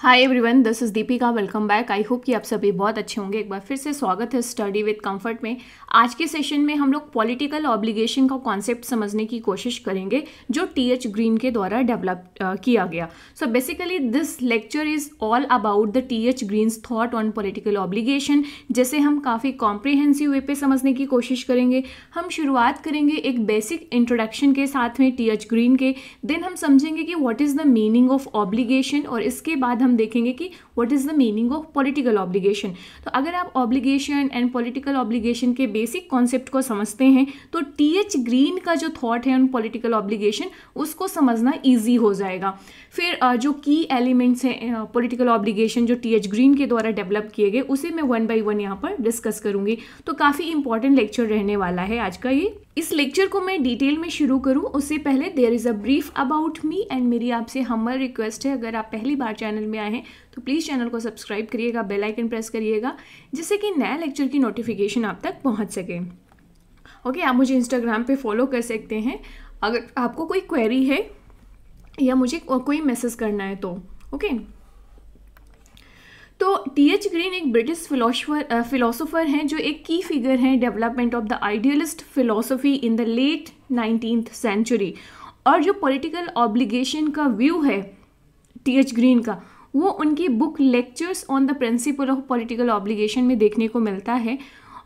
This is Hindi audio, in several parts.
Hi everyone, this is Deepika. Welcome back. I hope कि आप सभी बहुत अच्छे होंगे। एक बार फिर से स्वागत है स्टडी विद कंफर्ट में। आज के सेशन में हम लोग पॉलिटिकल ऑब्लिगेशन का कॉन्सेप्ट समझने की कोशिश करेंगे जो टी.एच. ग्रीन के द्वारा डेवलप किया गया। So basically this lecture is all about the T H. Green's thought on political obligation, जैसे हम काफ़ी कॉम्प्रिहेंसिव वे पे समझने की कोशिश करेंगे। हम शुरुआत करेंगे एक बेसिक इंट्रोडक्शन के साथ में टी.एच. ग्रीन के, देन हम समझेंगे कि what is the meaning of obligation, और इसके बाद हम देखेंगे कि what is the meaning of political obligation. तो अगर आप ऑब्लिगेशन एंड पॉलिटिकल ऑब्लिगेशन के बेसिक कॉन्सेप्ट को समझते हैं तो टी.एच. ग्रीन का जो थॉट है ऑन पॉलिटिकल ऑब्लिगेशन उसको समझना इजी हो जाएगा। फिर जो की एलिमेंट्स हैं पॉलिटिकल ऑब्लिगेशन जो टी.एच. ग्रीन के द्वारा डेवलप किए गए उसे मैं 1 by 1 यहाँ पर डिस्कस करूंगी। तो काफ़ी इंपॉर्टेंट लेक्चर रहने वाला है आज का ये। इस लेक्चर को मैं डिटेल में शुरू करूं उससे पहले there is a brief about me and मेरी आपसे हम्बल रिक्वेस्ट है, अगर आप पहली बार चैनल में आए हैं तो प्लीज़ चैनल को सब्सक्राइब करिएगा, बेल आइकन प्रेस करिएगा, जिससे कि नया लेक्चर की नोटिफिकेशन आप तक पहुंच सके। ओके, आप मुझे इंस्टाग्राम पे फॉलो कर सकते हैं अगर आपको कोई क्वेरी है या मुझे कोई मैसेज करना है तो। ओके, तो टी.एच. ग्रीन एक ब्रिटिश फिलोसोफर हैं जो एक की फिगर हैं development of the idealist philosophy in the late 19th century. और जो पॉलिटिकल ऑब्लिगेशन का व्यू है टी.एच. ग्रीन का वो उनकी book lectures on the principle of political obligation में देखने को मिलता है।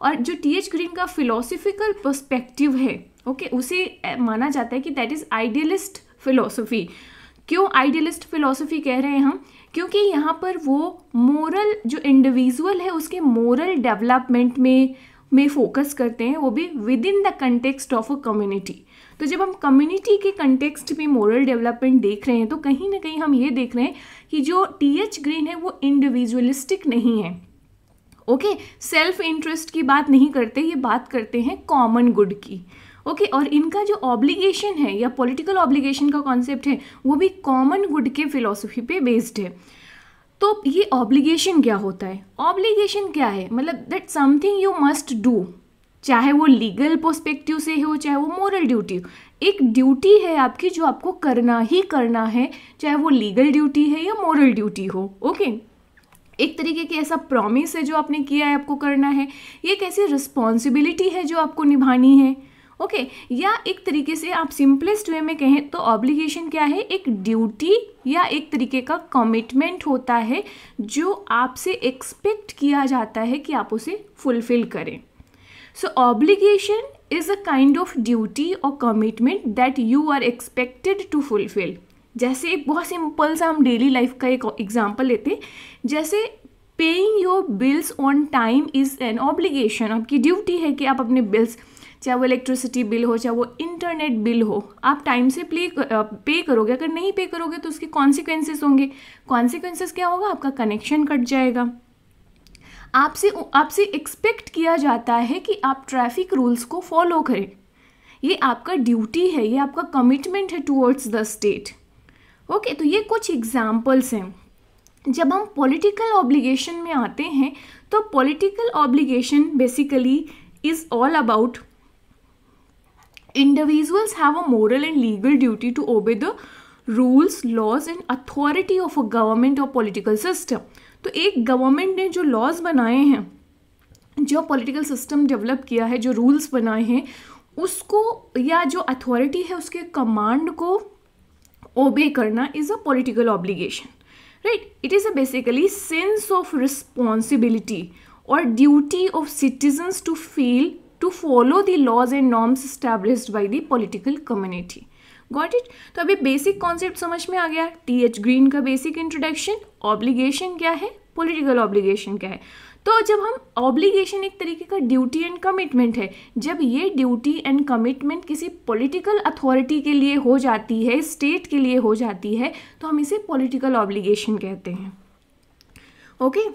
और जो टी.एच. ग्रीन का फिलोसफिकल पर्सपेक्टिव है उसे माना जाता है कि दैट इज़ आइडियलिस्ट फिलोसफी। क्यों आइडियलिस्ट फिलोसफी कह रहे हैं हम? क्योंकि यहाँ पर वो मोरल जो इंडिविजुअल है उसके मोरल डेवलपमेंट में फोकस करते हैं, वो भी with in the context of a community. तो जब हम कम्युनिटी के कंटेक्स्ट में मोरल डेवलपमेंट देख रहे हैं तो कहीं ना कहीं हम ये देख रहे हैं कि जो टी.एच. ग्रीन है वो इंडिविजुअलिस्टिक नहीं है। ओके, सेल्फ इंटरेस्ट की बात नहीं करते, ये बात करते हैं कॉमन गुड की। ओके, और इनका जो ऑब्लिगेशन है या पॉलिटिकल ऑब्लिगेशन का कॉन्सेप्ट है वो भी कॉमन गुड के फिलॉसफी पे बेस्ड है। तो ये ऑब्लिगेशन क्या होता है? ऑब्लिगेशन क्या है? मतलब that something you must do, चाहे वो लीगल पर्सपेक्टिव से हो चाहे वो मोरल ड्यूटी हो। एक ड्यूटी है आपकी जो आपको करना ही करना है, चाहे वो लीगल ड्यूटी है या मोरल ड्यूटी हो। ओके, एक तरीके की ऐसा प्रॉमिस है जो आपने किया है आपको करना है, ये एक ऐसी रिस्पॉन्सिबिलिटी है जो आपको निभानी है। ओके, या एक तरीके से आप सिंपलेस्ट वे में कहें तो ऑब्लिगेशन क्या है? एक ड्यूटी या एक तरीके का कमिटमेंट होता है जो आपसे एक्सपेक्ट किया जाता है कि आप उसे फुलफिल करें। So obligation is a kind of duty और commitment that you are expected to fulfil. जैसे एक बहुत सिंपल सा हम डेली लाइफ का एक एग्जाम्पल लेते हैं, जैसे paying your bills on time is an obligation. आपकी ड्यूटी है कि आप अपने बिल्स, चाहे वो इलेक्ट्रिसिटी बिल हो चाहे वो इंटरनेट बिल हो, आप टाइम से पे करोगे। अगर नहीं पे करोगे तो उसके कॉन्सिक्वेंसेस होंगे। कॉन्सिक्वेंसेस क्या होगा? आपका कनेक्शन कट जाएगा। आपसे एक्सपेक्ट किया जाता है कि आप ट्रैफिक रूल्स को फॉलो करें। ये आपका ड्यूटी है, ये आपका कमिटमेंट है टूवर्ड्स द स्टेट। ओके, तो ये कुछ एग्जाम्पल्स हैं। जब हम पॉलिटिकल ऑब्लिगेशन में आते हैं तो political obligation basically is all about individuals have a moral and legal duty to obey the rules, laws and authority of a government or political system। तो एक गवर्नमेंट ने जो लॉज बनाए हैं, जो पॉलिटिकल सिस्टम डेवलप किया है, जो रूल्स बनाए हैं, उसको या जो अथॉरिटी है उसके कमांड को ओबे करना is a political obligation, right. It is a basically sense of responsibility और duty of citizens to feel to follow the laws and norms established by the political community। Got it? तो अभी बेसिक कॉन्सेप्ट समझ में आ गया। टी.एच. ग्रीन का बेसिक इंट्रोडक्शन, ऑब्लिगेशन क्या है, पॉलिटिकल ऑब्लिगेशन क्या है। तो जब हम ऑब्लिगेशन एक तरीके का ड्यूटी एंड कमिटमेंट है, जब ये ड्यूटी एंड कमिटमेंट किसी पॉलिटिकल अथॉरिटी के लिए हो जाती है, स्टेट के लिए हो जाती है, तो हम इसे पॉलिटिकल ऑब्लिगेशन कहते हैं। ओके,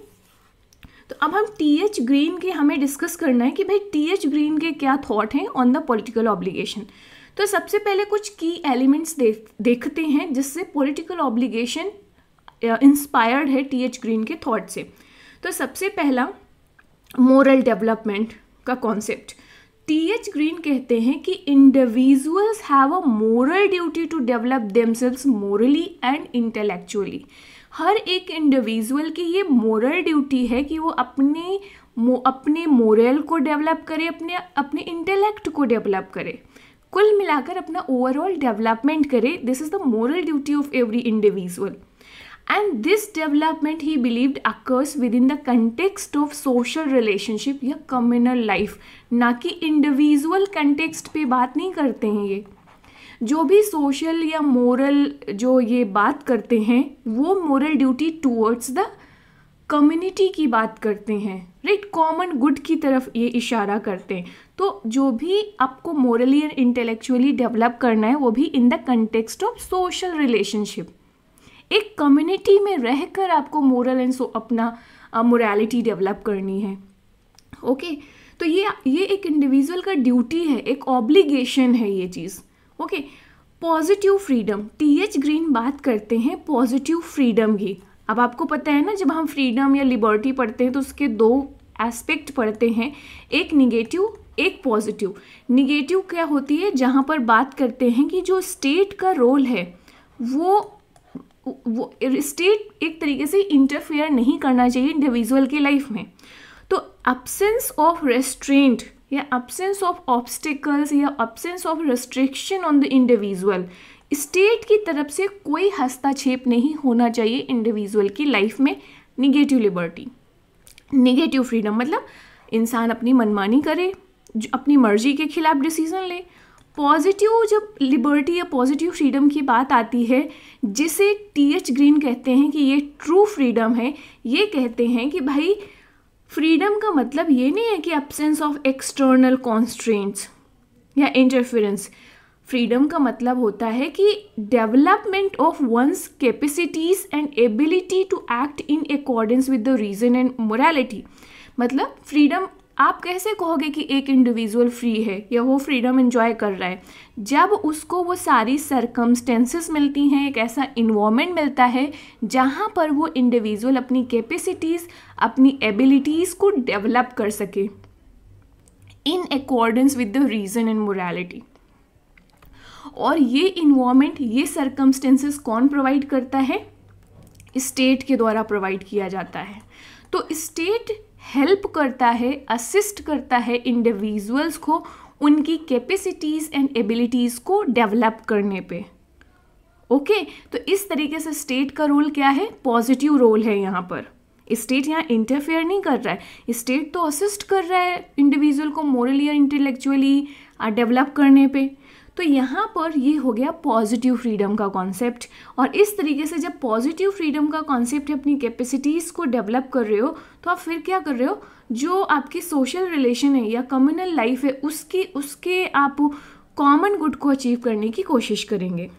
तो अब हम टी.एच. ग्रीन के हमें डिस्कस करना है कि भाई टी.एच. ग्रीन के क्या थॉट हैं ऑन द पॉलिटिकल ऑब्लिगेशन। तो सबसे पहले कुछ की एलिमेंट्स देखते हैं जिससे पॉलिटिकल ऑब्लिगेशन इंस्पायर्ड है टी.एच. ग्रीन के थॉट से। तो सबसे पहला मोरल डेवलपमेंट का कॉन्सेप्ट। टी.एच. ग्रीन कहते हैं कि individuals have a moral duty to develop themselves morally and intellectually. हर एक इंडिविजुअल की ये मोरल ड्यूटी है कि वो अपने मोरल को डेवलप करे, अपने इंटेलेक्ट को डेवलप करे, कुल मिलाकर अपना ओवरऑल डेवलपमेंट करे. This is the moral duty of every individual. And this development he believed occurs with in the context of social relationship या कम्युनल लाइफ. ना कि इंडिविजुअल कंटेक्स्ट पे बात नहीं करते हैं. ये जो भी सोशल या मोरल जो ये बात करते हैं वो moral duty towards the community की बात करते हैं, राइट, कॉमन गुड की तरफ ये इशारा करते हैं. तो जो भी आपको मोरली एंड इंटेलेक्चुअली डेवलप करना है वो भी in the context of social relationship. एक कम्युनिटी में रहकर आपको मोरल एंड अपना मोरालिटी डेवलप करनी है. ओके, तो ये एक इंडिविजुअल का ड्यूटी है, एक ऑब्लिगेशन है ये चीज़. Okay, positive freedom. T H Green बात करते हैं पॉजिटिव फ्रीडम की. अब आपको पता है ना, जब हम फ्रीडम या लिबर्टी पढ़ते हैं तो उसके दो एस्पेक्ट पढ़ते हैं, एक निगेटिव एक पॉजिटिव. निगेटिव क्या होती है, जहाँ पर बात करते हैं कि जो स्टेट का रोल है वो स्टेट एक तरीके से इंटरफेयर नहीं करना चाहिए इंडिविजुअल की लाइफ में. तो अब्सेंस ऑफ रेस्ट्रेंट या अब्सेंस ऑफ ऑब्स्टिकल्स या absence of restriction on the individual, state की तरफ से कोई हस्तक्षेप नहीं होना चाहिए इंडिविजुअल की लाइफ में. निगेटिव लिबर्टी, निगेटिव फ्रीडम मतलब इंसान अपनी मनमानी करे, अपनी मर्जी के खिलाफ डिसीजन ले. पॉजिटिव जब लिबर्टी या पॉजिटिव फ्रीडम की बात आती है, जिसे टीएच ग्रीन कहते हैं कि ये ट्रू फ्रीडम है, ये कहते हैं कि भाई फ्रीडम का मतलब ये नहीं है कि एब्सेंस ऑफ एक्सटर्नल कॉन्स्ट्रेंट्स या इंटरफेरेंस. फ्रीडम का मतलब होता है कि development of one's capacities and ability to act in accordance with the reason and morality. मतलब फ्रीडम आप कैसे कहोगे कि एक इंडिविजुअल फ्री है या वो फ्रीडम एंजॉय कर रहा है, जब उसको वो सारी सरकमस्टेंसेस मिलती हैं, एक ऐसा इन्वायरमेंट मिलता है जहाँ पर वो इंडिविजुअल अपनी कैपेसिटीज़, अपनी एबिलिटीज़ को डेवलप कर सके in accordance with the reason and morality. और ये इन्वायरमेंट, ये सरकमस्टेंसेस कौन प्रोवाइड करता है? स्टेट के द्वारा प्रोवाइड किया जाता है. तो स्टेट हेल्प करता है, असिस्ट करता है इंडिविजुअल्स को उनकी कैपेसिटीज़ एंड एबिलिटीज़ को डेवलप करने पे. ओके, तो इस तरीके से स्टेट का रोल क्या है? पॉजिटिव रोल है. यहाँ पर स्टेट यहाँ इंटरफेयर नहीं कर रहा है, स्टेट तो असिस्ट कर रहा है इंडिविजुअल को मोरली या इंटेलेक्चुअली डेवलप करने पे. तो यहाँ पर ये हो गया पॉजिटिव फ्रीडम का कॉन्सेप्ट. और इस तरीके से जब पॉजिटिव फ्रीडम का कॉन्सेप्ट अपनी कैपेसिटीज़ को डेवलप कर रहे हो, तो आप फिर क्या कर रहे हो, जो आपकी सोशल रिलेशन है या कम्युनल लाइफ है उसके आप कॉमन गुड को अचीव करने की कोशिश करेंगे.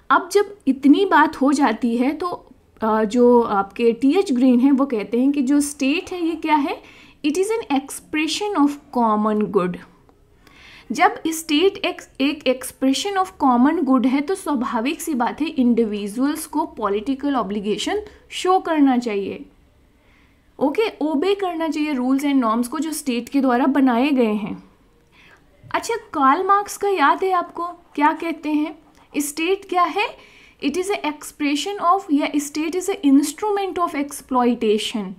अब जब इतनी बात हो जाती है तो जो आपके टीएच ग्रीन है वो कहते हैं कि जो स्टेट है ये क्या है? It is an expression of common good. जब स्टेट एक एक्सप्रेशन ऑफ कॉमन गुड है तो स्वाभाविक सी बात है इंडिविजुअल्स को पॉलिटिकल ऑब्लिगेशन शो करना चाहिए. ओके, ओबे करना चाहिए रूल्स एंड नॉर्म्स को जो स्टेट के द्वारा बनाए गए हैं. अच्छा, कार्ल मार्क्स का याद है आपको? क्या कहते हैं? स्टेट क्या है? It is a expression of, या state is a instrument of exploitation,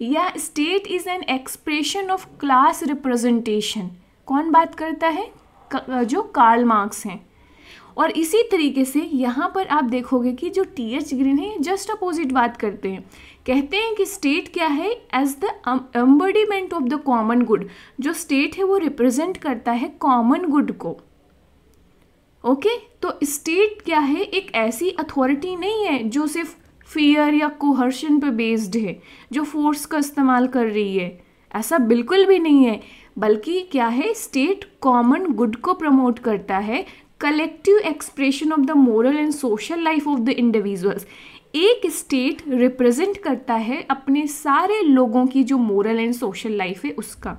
या state is an expression of class representation. कौन बात करता है? जो कार्ल मार्क्स हैं. और इसी तरीके से यहाँ पर आप देखोगे कि जो टीएच ग्रीन है जस्ट अपोजिट बात करते हैं. कहते हैं कि स्टेट क्या है? As the embodiment of the common good. जो स्टेट है वो रिप्रेजेंट करता है कॉमन गुड को. ओके, तो स्टेट क्या है? एक ऐसी अथॉरिटी नहीं है जो सिर्फ फियर या कोहर्शन पे बेस्ड है, जो फोर्स का इस्तेमाल कर रही है. ऐसा बिल्कुल भी नहीं है. बल्कि क्या है? स्टेट कॉमन गुड को प्रमोट करता है, collective expression of the moral and social life of the individuals. एक स्टेट रिप्रेजेंट करता है अपने सारे लोगों की जो मोरल एंड सोशल लाइफ है उसका.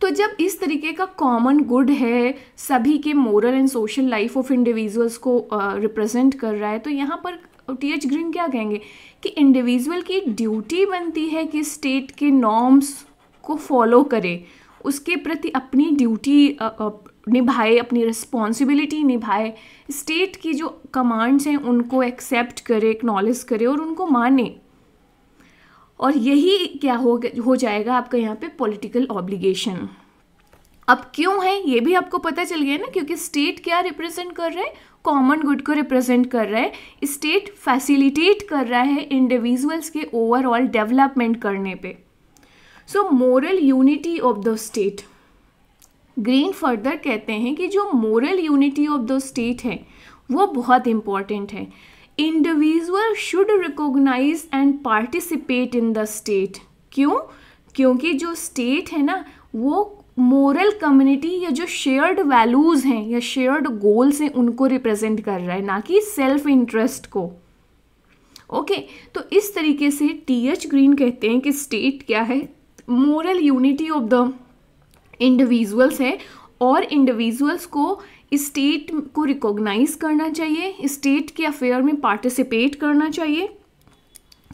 तो जब इस तरीके का कॉमन गुड है, सभी के moral and social life of individuals को रिप्रेजेंट कर रहा है, तो यहाँ पर टीएच ग्रीन क्या कहेंगे कि इंडिविजुअल की ड्यूटी बनती है कि स्टेट के नॉर्म्स को फॉलो करे, उसके प्रति अपनी ड्यूटी निभाए, अपनी रिस्पॉन्सिबिलिटी निभाए, स्टेट की जो कमांड्स हैं उनको एक्सेप्ट करे, एक्नॉलेज करे और उनको माने। और यही क्या हो जाएगा आपका यहाँ पे पॉलिटिकल ऑब्लिगेशन। अब क्यों है ये भी आपको पता चल गया ना, क्योंकि स्टेट क्या रिप्रेजेंट कर रहा है, कॉमन गुड को रिप्रेजेंट कर रहा है। स्टेट फैसिलिटेट कर रहा है इंडिविजुअल्स के ओवरऑल डेवलपमेंट करने पे। So moral unity of the state, Green further कहते हैं कि जो moral unity of the state है वो बहुत इंपॉर्टेंट है। Individual should recognise and participate in the state. क्यों? क्योंकि जो स्टेट है ना वो मोरल कम्युनिटी या जो शेयर्ड वैल्यूज़ हैं या शेयर्ड गोल्स हैं उनको रिप्रेजेंट कर रहा है, ना कि सेल्फ इंटरेस्ट को। ओके, तो इस तरीके से टी.एच. ग्रीन कहते हैं कि स्टेट क्या है, moral unity of the individuals है और इंडिविजुअल्स को स्टेट को रिकॉग्नाइज करना चाहिए, स्टेट के अफेयर में पार्टिसिपेट करना चाहिए,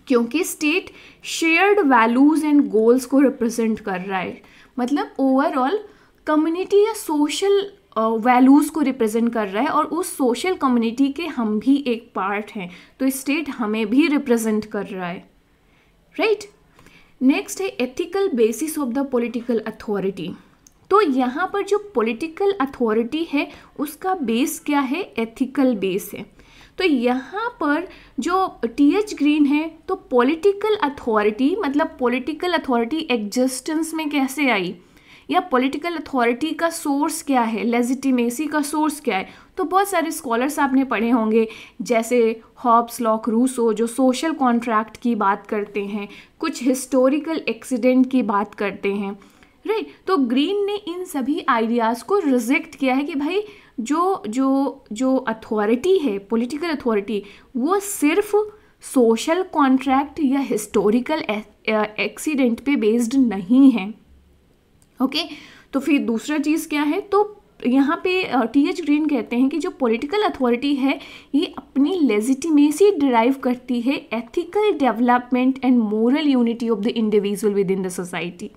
क्योंकि state shared values and goals को रिप्रेजेंट कर रहा है। मतलब ओवरऑल कम्युनिटी या सोशल वैल्यूज़ को रिप्रेजेंट कर रहा है और उस सोशल कम्युनिटी के हम भी एक पार्ट हैं, तो स्टेट हमें भी रिप्रेजेंट कर रहा है, राइट। नेक्स्ट है ethical basis of the political authority. तो यहाँ पर जो पॉलिटिकल अथॉरिटी है उसका बेस क्या है, एथिकल बेस है। तो यहाँ पर जो टी.एच. ग्रीन है तो पॉलिटिकल अथॉरिटी मतलब पॉलिटिकल अथॉरिटी एग्जिस्टेंस में कैसे आई या पॉलिटिकल अथॉरिटी का सोर्स क्या है, लेजिटिमेसी का सोर्स क्या है। तो बहुत सारे स्कॉलर्स आपने पढ़े होंगे, जैसे हॉब्स, लॉक, रूसो जो सोशल कॉन्ट्रैक्ट की बात करते हैं, कुछ हिस्टोरिकल एक्सीडेंट की बात करते हैं, राइट। तो ग्रीन ने इन सभी आइडियाज़ को रिजेक्ट किया है कि भाई जो अथॉरिटी है, पॉलिटिकल अथॉरिटी, वो सिर्फ सोशल कॉन्ट्रैक्ट या हिस्टोरिकल एक्सीडेंट पे बेस्ड नहीं है। ओके, तो फिर दूसरा चीज़ क्या है, तो यहाँ पे टी.एच. ग्रीन कहते हैं कि जो पॉलिटिकल अथॉरिटी है ये अपनी लेजिटिमेसी डिराइव करती है ethical development and moral unity of the individual within the society.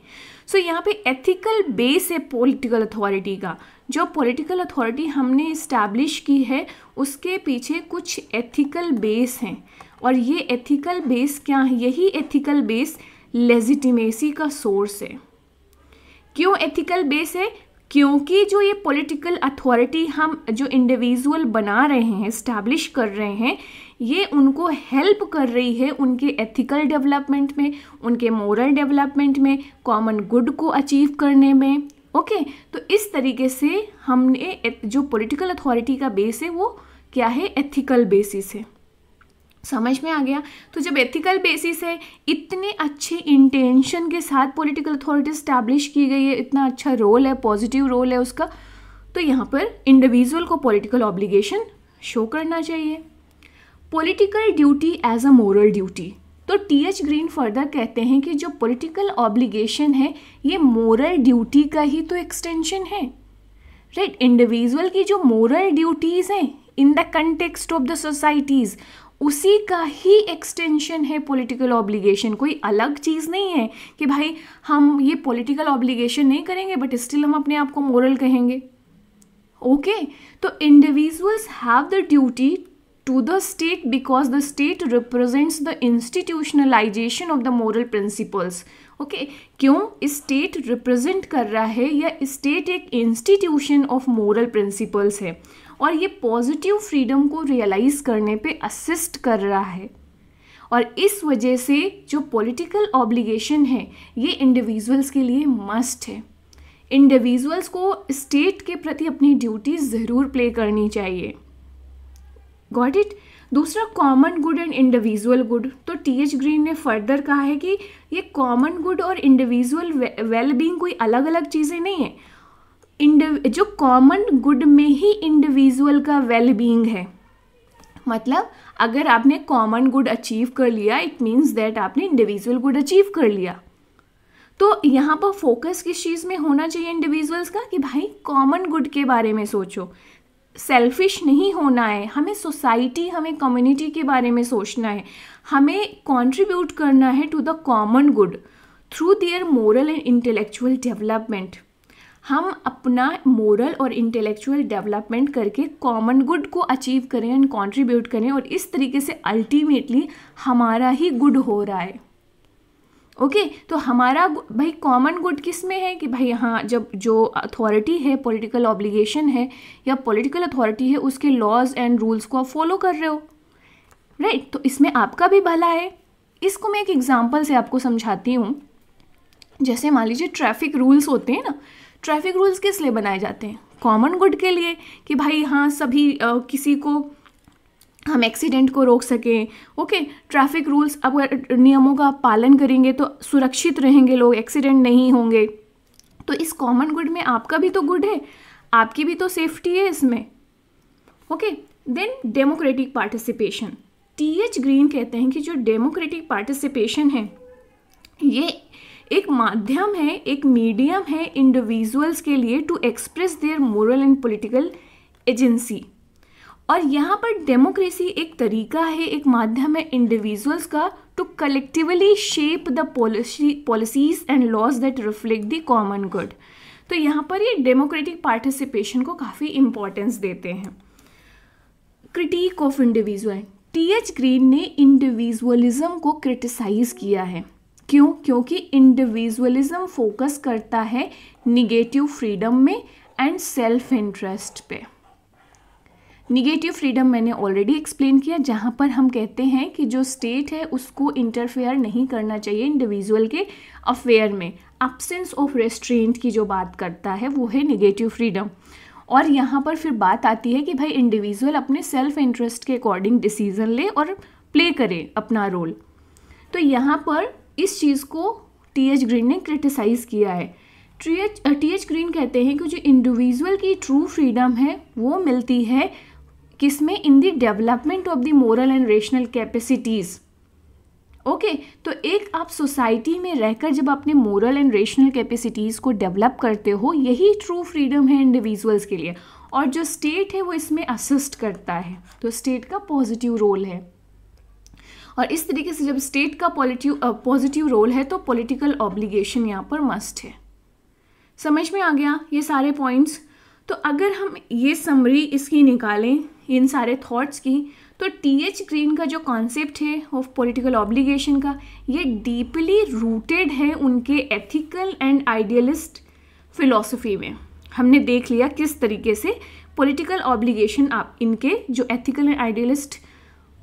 So यहाँ पे एथिकल बेस है पॉलिटिकल अथॉरिटी का। जो पॉलिटिकल अथॉरिटी हमने इस्टेब्लिश की है उसके पीछे कुछ एथिकल बेस हैं, और ये एथिकल बेस क्या है, यही एथिकल बेस लेजिटिमेसी का सोर्स है। क्यों एथिकल बेस है? क्योंकि जो ये पॉलिटिकल अथॉरिटी हम जो इंडिविजुअल बना रहे हैं, इस्टेब्लिश कर रहे हैं, ये उनको हेल्प कर रही है उनके एथिकल डेवलपमेंट में, उनके मोरल डेवलपमेंट में, कॉमन गुड को अचीव करने में। ओके, तो इस तरीके से हमने जो पॉलिटिकल अथॉरिटी का बेस है वो क्या है, एथिकल बेसिस है। समझ में आ गया? तो जब एथिकल बेसिस है, इतने अच्छे इंटेंशन के साथ पॉलिटिकल अथॉरिटी स्टैब्लिश की गई है, इतना अच्छा रोल है, पॉजिटिव रोल है उसका, तो यहाँ पर इंडिविजुअल को पॉलिटिकल ऑब्लिगेशन शो करना चाहिए। Political duty as a moral duty. तो टी.एच. ग्रीन फर्दर कहते हैं कि जो पॉलिटिकल ऑब्लिगेशन है ये मोरल ड्यूटी का ही तो एक्सटेंशन है, राइट। इंडिविजुअल की जो मोरल ड्यूटीज़ हैं in the context of the societies, उसी का ही एक्सटेंशन है पॉलिटिकल ऑब्लिगेशन। कोई अलग चीज़ नहीं है कि भाई हम ये पॉलिटिकल ऑब्लिगेशन नहीं करेंगे बट स्टिल हम अपने आप को मोरल कहेंगे। ओके, तो individuals have the duty to the state because the state represents the institutionalization of the moral principles. Okay, क्यों? स्टेट रिप्रेजेंट कर रहा है या स्टेट एक इंस्टीट्यूशन ऑफ मोरल प्रिंसिपल्स है और ये पॉजिटिव फ्रीडम को रियलाइज करने पे असिस्ट कर रहा है, और इस वजह से जो पॉलिटिकल ऑब्लिगेशन है ये इंडिविजुअल्स के लिए मस्ट है। इंडिविजुअल्स को स्टेट के प्रति अपनी ड्यूटी ज़रूर प्ले करनी चाहिए। Got it? दूसरा, common good and individual good. तो टी.एच. ग्रीन ने फर्दर कहा है कि ये कॉमन गुड और इंडिविजुअल वेलबींग कोई अलग अलग चीज़ें नहीं है। जो कॉमन गुड में ही इंडिविजुअल का वेलबींग है, मतलब अगर आपने कॉमन गुड अचीव कर लिया, इट मीन्स दैट आपने इंडिविजुअल गुड अचीव कर लिया। तो यहाँ पर फोकस किस चीज़ में होना चाहिए इंडिविजुअल्स का कि भाई कॉमन गुड के बारे में सोचो, सेल्फिश नहीं होना है, हमें सोसाइटी, हमें कम्युनिटी के बारे में सोचना है, हमें कंट्रीब्यूट करना है to the common good through their moral and intellectual development. हम अपना मोरल और इंटेलेक्चुअल डेवलपमेंट करके कॉमन गुड को अचीव करें एंड कंट्रीब्यूट करें, और इस तरीके से अल्टीमेटली हमारा ही गुड हो रहा है। ओके तो हमारा भाई कॉमन गुड किस में है कि भाई हाँ, जब जो अथॉरिटी है, पॉलिटिकल ऑब्लिगेशन है या पॉलिटिकल अथॉरिटी है, उसके लॉज एंड रूल्स को आप फॉलो कर रहे हो, राइट, तो इसमें आपका भी भला है। इसको मैं एक एग्जांपल से आपको समझाती हूँ। जैसे मान लीजिए ट्रैफिक रूल्स होते हैं ना, ट्रैफिक रूल्स किस लिए बनाए जाते हैं? कॉमन गुड के लिए, कि भाई हाँ सभी किसी को हम एक्सीडेंट को रोक सकें। ओके, ट्रैफिक रूल्स अगर नियमों का पालन करेंगे तो सुरक्षित रहेंगे लोग, एक्सीडेंट नहीं होंगे। तो इस कॉमन गुड में आपका भी तो गुड है, आपकी भी तो सेफ्टी है इसमें। Okay, then democratic participation. T H Green कहते हैं कि जो डेमोक्रेटिक पार्टिसिपेशन है ये एक माध्यम है, एक मीडियम है इंडिविजुअल्स के लिए to express their moral and political agency. और यहाँ पर डेमोक्रेसी एक तरीका है, एक माध्यम है इंडिविजुअल्स का to collectively shape the policies and laws that reflect the common good. तो यहाँ पर ये डेमोक्रेटिक पार्टिसिपेशन को काफ़ी इंपॉर्टेंस देते हैं। Critic of individual. T H green ने इंडिविजुअलिज्म को क्रिटिसाइज किया है। क्यों? क्योंकि इंडिविजुअलिज्म फोकस करता है निगेटिव फ्रीडम में एंड सेल्फ इंटरेस्ट पे। निगेटिव फ्रीडम मैंने ऑलरेडी एक्सप्लेन किया, जहाँ पर हम कहते हैं कि जो स्टेट है उसको इंटरफेयर नहीं करना चाहिए इंडिविजुअल के अफेयर में। एब्सेंस ऑफ रेस्ट्रेंट की जो बात करता है वो है निगेटिव फ्रीडम। और यहाँ पर फिर बात आती है कि भाई इंडिविजुअल अपने सेल्फ इंटरेस्ट के अकॉर्डिंग डिसीजन ले और प्ले करे अपना रोल। तो यहाँ पर इस चीज़ को टीएच ग्रीन ने क्रिटिसाइज़ किया है। टीएच ग्रीन कहते हैं कि जो इंडिविजुअल की ट्रू फ्रीडम है वो मिलती है किसमें? In the development of the moral and rational capacities. Okay, तो एक आप सोसाइटी में रहकर जब अपने मोरल एंड रेशनल कैपेसिटीज़ को डेवलप करते हो, यही ट्रू फ्रीडम है इंडिविजुअल्स के लिए। और जो स्टेट है वो इसमें असिस्ट करता है, तो स्टेट का पॉजिटिव रोल है। और इस तरीके से जब स्टेट का पॉजिटिव रोल है तो पॉलिटिकल ऑब्लिगेशन यहाँ पर मस्ट है। समझ में आ गया ये सारे पॉइंट्स? तो अगर हम ये समरी इसकी निकालें इन सारे थॉट्स की, तो टीएच ग्रीन का जो कॉन्सेप्ट है ऑफ पॉलिटिकल ऑब्लिगेशन का, ये डीपली रूटेड है उनके एथिकल एंड आइडियलिस्ट फिलॉसफी में। हमने देख लिया किस तरीके से पॉलिटिकल ऑब्लिगेशन आप इनके जो ethical and idealist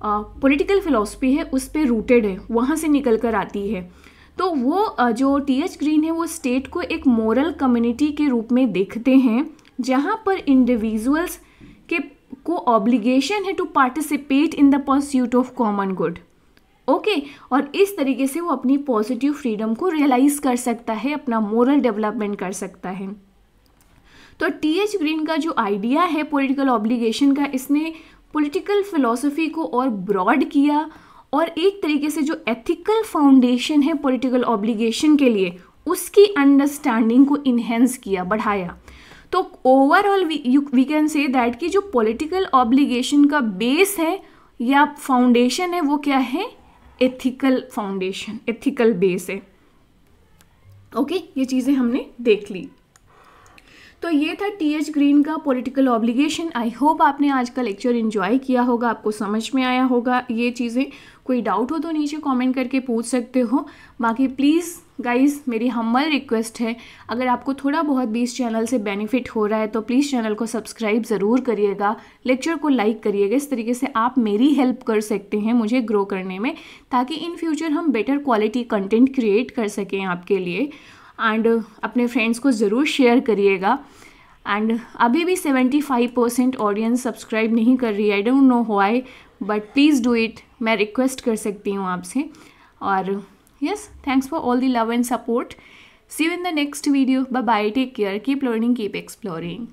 political philosophy है उस पे रूटेड है, वहाँ से निकल कर आती है। तो वो जो टीएच ग्रीन है वो स्टेट को एक मोरल कम्युनिटी के रूप में देखते हैं, जहाँ पर इंडिविजुअल्स के को ऑब्लिगेशन है to participate in the pursuit of common good. Okay, और इस तरीके से वो अपनी पॉजिटिव फ्रीडम को रियलाइज कर सकता है, अपना मोरल डेवलपमेंट कर सकता है। तो टीएच ग्रीन का जो आइडिया है पॉलिटिकल ऑब्लिगेशन का, इसने पॉलिटिकल फिलॉसफी को और ब्रॉड किया और एक तरीके से जो एथिकल फाउंडेशन है पॉलिटिकल ऑब्लिगेशन के लिए उसकी अंडरस्टैंडिंग को इन्हेंस किया, बढ़ाया। तो overall we can say that कि जो पॉलिटिकल ऑब्लिगेशन का बेस है या फाउंडेशन है वो क्या है? एथिकल फाउंडेशन, एथिकल बेस है। ओके, ये चीज़ें हमने देख ली। तो ये था टीएच ग्रीन का पॉलिटिकल ऑब्लिगेशन। आई होप आपने आज का लेक्चर एंजॉय किया होगा, आपको समझ में आया होगा ये चीज़ें। कोई डाउट हो तो नीचे कमेंट करके पूछ सकते हो। बाकी प्लीज़ गाइस मेरी हम्बल रिक्वेस्ट है, अगर आपको थोड़ा बहुत भी इस चैनल से बेनिफिट हो रहा है तो प्लीज़ चैनल को सब्सक्राइब ज़रूर करिएगा, लेक्चर को लाइक करिएगा। इस तरीके से आप मेरी हेल्प कर सकते हैं मुझे ग्रो करने में, ताकि इन फ्यूचर हम बेटर क्वालिटी कंटेंट क्रिएट कर सकें आपके लिए। एंड अपने फ्रेंड्स को ज़रूर शेयर करिएगा। एंड अभी भी 75% ऑडियंस सब्सक्राइब नहीं कर रही है, I don't know why, but please do it, मैं रिक्वेस्ट कर सकती हूँ आपसे। और yes, thanks for all the love and support. See you in the next video. Bye bye, take care, keep learning, keep exploring.